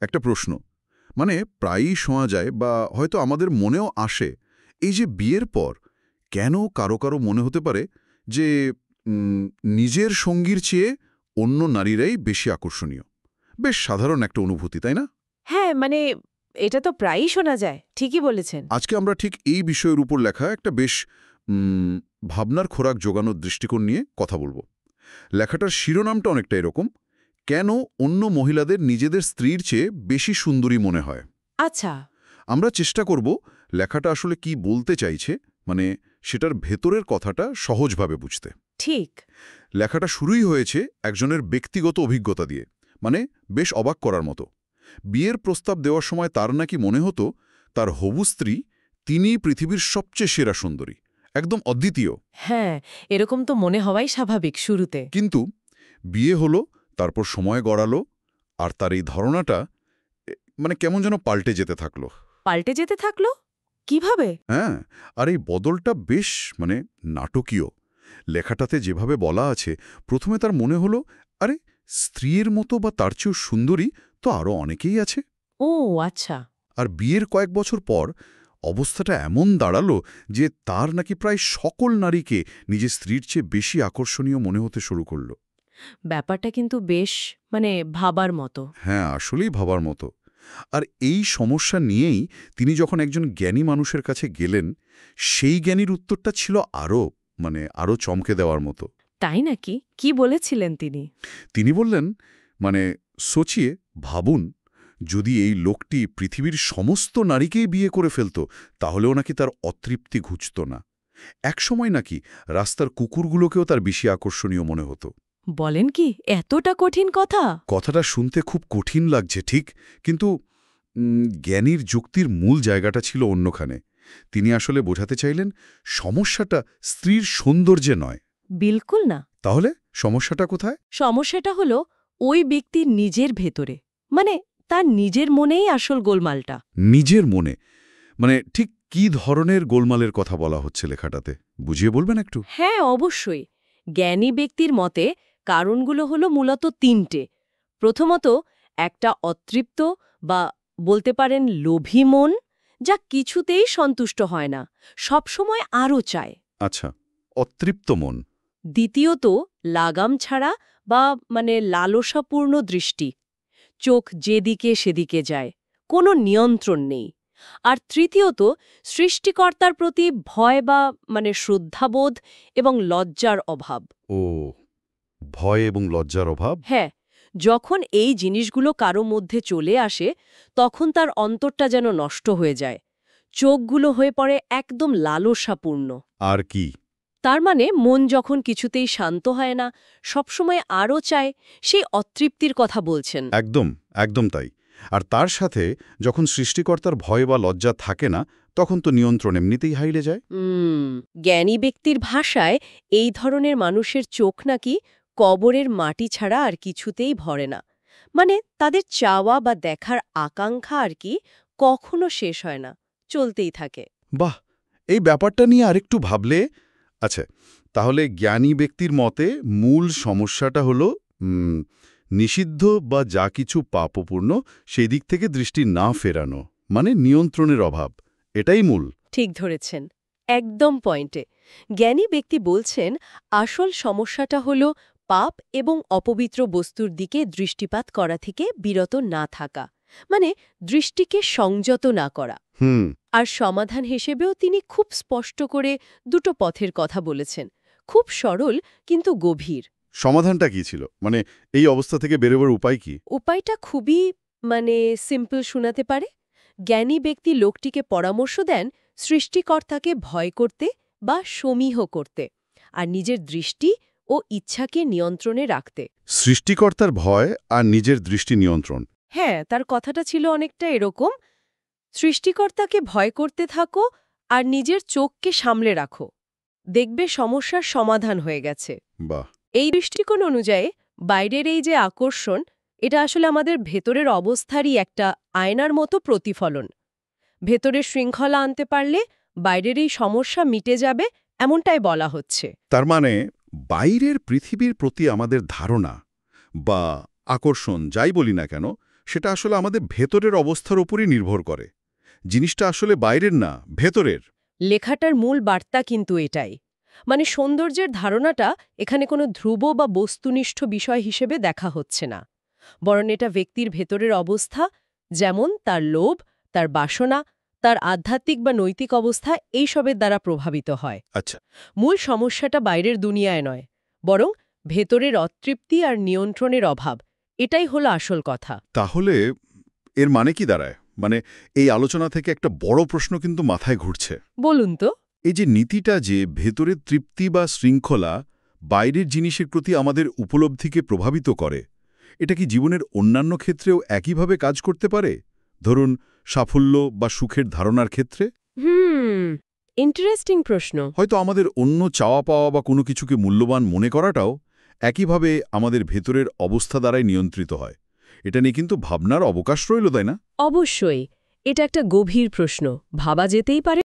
একটা প্রশ্ন, মানে প্রায়ই শোনা যায় বা হয়তো আমাদের মনেও আসে, এই যে বিয়ের পর কেন কারো কারো মনে হতে পারে যে উম, নিজের সঙ্গীর চেয়ে অন্য নারীরাই বেশি আকর্ষণীয়। বেশ সাধারণ একটা অনুভূতি, তাই না? হ্যাঁ, মানে এটা তো প্রায়ই শোনা যায়, ঠিকই বলেছেন। আজকে আমরা ঠিক এই বিষয়ের উপর লেখা একটা বেশ উম, ভাবনার খোরাক জোগানোর দৃষ্টিকোণ নিয়ে কথা বলবো। লেখাটার শিরোনামটা অনেকটা এরকম, কেন অন্য মহিলাদের নিজেদের স্ত্রীর চেয়ে বেশি সুন্দরী মনে হয়। আচ্ছা। আমরা চেষ্টা করব লেখাটা আসলে কি বলতে চাইছে, মানে সেটার ভেতরের কথাটা সহজভাবে বুঝতে। ঠিক। লেখাটা শুরুই হয়েছে একজনের ব্যক্তিগত অভিজ্ঞতা দিয়ে, মানে বেশ অবাক করার মতো। বিয়ের প্রস্তাব দেওয়ার সময় তার নাকি মনে হতো তার হবু স্ত্রী তিনিই পৃথিবীর সবচেয়ে সেরা সুন্দরী, একদম অদ্বিতীয়। হ্যাঁ, এরকম তো মনে হওয়াই স্বাভাবিক শুরুতে। কিন্তু বিয়ে হলো, তারপর সময় গড়ালো, আর তার এই ধারণাটা মানে কেমন যেন পাল্টে যেতে থাকলো। পাল্টে যেতে থাকলো? কিভাবে? হ্যাঁ, আর এই বদলটা বেশ মানে নাটকীয়। লেখাটাতে যেভাবে বলা আছে, প্রথমে তার মনে হলো, আরে স্ত্রীর মতো বা তার চেয়েও সুন্দরী তো আরও অনেকেই আছে। ও আচ্ছা। আর বিয়ের কয়েক বছর পর অবস্থাটা এমন দাঁড়ালো যে তার নাকি প্রায় সকল নারীকে নিজের স্ত্রীর চেয়ে বেশি আকর্ষণীয় মনে হতে শুরু করল। ব্যাপারটা কিন্তু বেশ মানে ভাবার মতো। হ্যাঁ, আসলেই ভাবার মতো। আর এই সমস্যা নিয়েই তিনি যখন একজন জ্ঞানী মানুষের কাছে গেলেন, সেই জ্ঞানীর উত্তরটা ছিল আরও চমকে দেওয়ার মতো। তাই নাকি? কি বলেছিলেন তিনি? তিনি বললেন, মানে সোচিয়ে ভাবুন, যদি এই লোকটি পৃথিবীর সমস্ত নারীকেই বিয়ে করে ফেলত, তাহলেও নাকি তার অতৃপ্তি ঘুচত না। একসময় নাকি রাস্তার কুকুরগুলোকেও তার বেশি আকর্ষণীয় মনে হতো। বলেন কি? এতটা কঠিন কথা? কথাটা শুনতে খুব কঠিন লাগছে ঠিক, কিন্তু জ্ঞানীর যুক্তির মূল জায়গাটা ছিল অন্যখানে। তিনি আসলে বোঝাতে চাইলেন সমস্যাটা স্ত্রীর সৌন্দর্যে নয়। বিলকুল না। তাহলে সমস্যাটা কোথায়? সমস্যাটা হলো ওই ব্যক্তির নিজের ভেতরে। মানে তার নিজের মনেই আসল গোলমালটা। নিজের মনে, মানে ঠিক কী ধরনের গোলমালের কথা বলা হচ্ছে লেখাটাতে, বুঝিয়ে বলবেন একটু? হ্যাঁ, অবশ্যই। জ্ঞানী ব্যক্তির মতে কারণগুলো হলো মূলত তিনটে। প্রথমত, একটা অতৃপ্ত বা বলতে পারেন লোভী মন, যা কিছুতেই সন্তুষ্ট হয় না, সবসময় আরও চায়। আচ্ছা, অতৃপ্ত মন। দ্বিতীয়ত, লাগাম ছাড়া বা মানে লালসাপূর্ণ দৃষ্টি, চোখ যেদিকে সেদিকে যায়, কোনো নিয়ন্ত্রণ নেই। আর তৃতীয়ত, সৃষ্টিকর্তার প্রতি ভয় বা মানে শ্রদ্ধাবোধ এবং লজ্জার অভাব। ও, ভয় এবং লজ্জার অভাব। হ্যাঁ, যখন এই জিনিসগুলো কারো মধ্যে চলে আসে, তখন তার অন্তরটা যেন নষ্ট হয়ে যায়। চোখগুলো হয়ে পড়ে একদম লালসাপূর্ণ। আর কি? তার মানে মন যখন কিছুতেই শান্ত হয় না, সবসময় আরও চায়, সেই অতৃপ্তির কথা বলছেন। একদম, একদম তাই। আর তার সাথে যখন সৃষ্টিকর্তার ভয় বা লজ্জা থাকে না, তখন তো নিয়ন্ত্রণ এমনিতেই হারিয়ে যায়। জ্ঞানী ব্যক্তির ভাষায় এই ধরনের মানুষের চোখ নাকি কবরের মাটি ছাড়া আর কিছুতেই ভরে না। মানে তাদের চাওয়া বা দেখার আকাঙ্ক্ষা আর কি কখনো শেষ হয় না, চলতেই থাকে। বাহ, এই ব্যাপারটা নিয়ে আরেকটু ভাবলে, আচ্ছা, তাহলে জ্ঞানী ব্যক্তির মতে মূল সমস্যাটা হলো নিষিদ্ধ বা যা কিছু পাপপূর্ণ সেই দিক থেকে দৃষ্টি না ফেরানো, মানে নিয়ন্ত্রণের অভাব, এটাই মূল। ঠিক ধরেছেন, একদম পয়েন্টে। জ্ঞানী ব্যক্তি বলছেন আসল সমস্যাটা হল পাপ এবং অপবিত্র বস্তুর দিকে দৃষ্টিপাত করা থেকে বিরত না থাকা, মানে দৃষ্টিকে সংযত না করা। হুম। আর সমাধান হিসেবেও তিনি খুব স্পষ্ট করে দুটো পথের কথা বলেছেন, খুব সরল কিন্তু গভীর। সমাধানটা কি ছিল, মানে এই অবস্থা থেকে বেরোবার উপায় কি? উপায়টা খুবই মানে সিম্পল শোনাতে পারে। জ্ঞানী ব্যক্তি লোকটিকে পরামর্শ দেন সৃষ্টিকর্তাকে ভয় করতে বা সমীহ করতে, আর নিজের দৃষ্টি ও ইচ্ছাকে নিয়ন্ত্রণে রাখতে। সৃষ্টিকর্তার ভয় আর নিজের দৃষ্টি নিয়ন্ত্রণ। হ্যাঁ, তার কথাটা ছিল অনেকটা এরকম, সৃষ্টিকর্তাকে ভয় করতে থাকো আর নিজের চোখকে সামলে রাখো, দেখবে সমস্যার সমাধান হয়ে গেছে। বাহ। এই দৃষ্টিকোণ অনুযায়ী বাইরের এই যে আকর্ষণ, এটা আসলে আমাদের ভেতরের অবস্থারই একটা আয়নার মতো প্রতিফলন। ভেতরে শৃঙ্খলা আনতে পারলে বাইরের এই সমস্যা মিটে যাবে, এমনটাই বলা হচ্ছে। তার মানে বাইরের পৃথিবীর প্রতি আমাদের ধারণা বা আকর্ষণ, যাই বলি না কেন, সেটা আসলে আমাদের ভেতরের অবস্থার উপরই নির্ভর করে। জিনিসটা আসলে বাইরের না, ভেতরের। লেখাটার মূল বার্তা কিন্তু এটাই। মানে সৌন্দর্যের ধারণাটা এখানে কোনো ধ্রুব বা বস্তুনিষ্ঠ বিষয় হিসেবে দেখা হচ্ছে না, বরং এটা ব্যক্তির ভেতরের অবস্থা, যেমন তার লোভ, তার বাসনা, তার আধ্যাত্মিক বা নৈতিক অবস্থা এইসবের দ্বারা প্রভাবিত হয়। আচ্ছা, মূল সমস্যাটা বাইরের দুনিয়ায় নয়, বরং ভেতরের অতৃপ্তি আর নিয়ন্ত্রণের অভাব, এটাই হলো আসল কথা। তাহলে এর মানে কি দাঁড়ায়? মানে এই আলোচনা থেকে একটা বড় প্রশ্ন কিন্তু মাথায় ঘুরছে। বলুন তো। এই যে নীতিটা যে ভেতরের তৃপ্তি বা শৃঙ্খলা বাইরের জিনিসের প্রতি আমাদের উপলব্ধিকে প্রভাবিত করে, এটা কি জীবনের অন্যান্য ক্ষেত্রেও একইভাবে কাজ করতে পারে? ধরুন সাফল্য বা সুখের ধারণার ক্ষেত্রে? ইন্টারেস্টিং প্রশ্ন। হয়তো আমাদের অন্য চাওয়া পাওয়া বা কোনো কিছুকে মূল্যবান মনে করাটাও একইভাবে আমাদের ভেতরের অবস্থা দ্বারাই নিয়ন্ত্রিত হয়। এটা নিয়ে কিন্তু ভাবনার অবকাশ রইল, তাই না? অবশ্যই, এটা একটা গভীর প্রশ্ন, ভাবা যেতেই পারে।